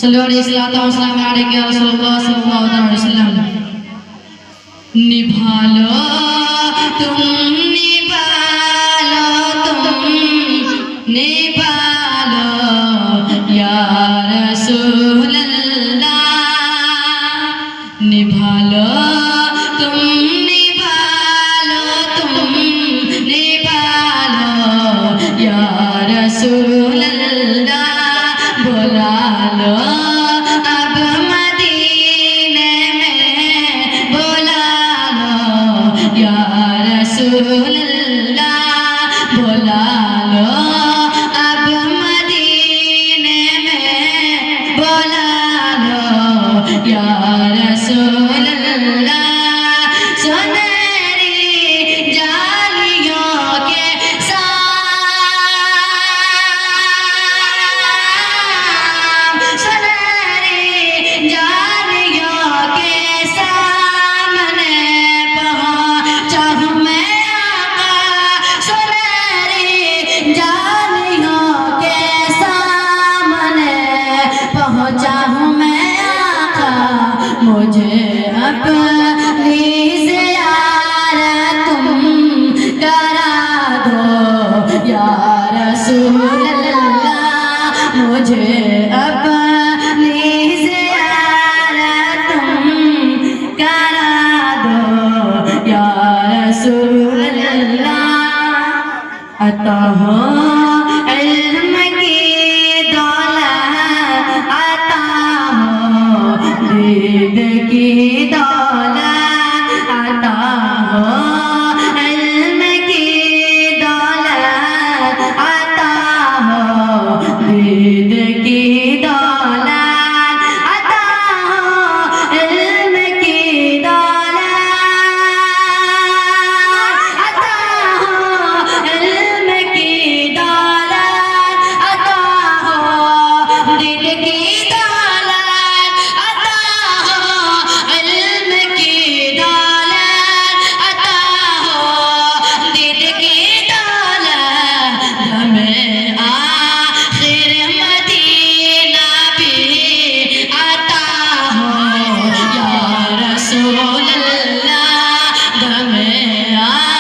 صلی اللہ علیہ وسلم علیہ رسول اللہ صلی اللہ علیہ وسلم نبھالو تم نبھالو یا رسول اللہ نبھالو تم نبھالو یا رسول اللہ بلا لو اب مدینے میں بلا لو یا رسول اللہ بلا لو اب مدینے میں بلا لو یا رسول اللہ سنہری جالیوں کے سنہری جالیوں کے سامنے پہنچا ہوں میں آقا سنہری جالیوں کے سامنے پہنچا ہوں میں آقا مجھے اپنی زیارت تم کرا دو یا رسول اللہ مجھے اپنی زیارت تم کرا دو یا رسول اللہ عطا ہو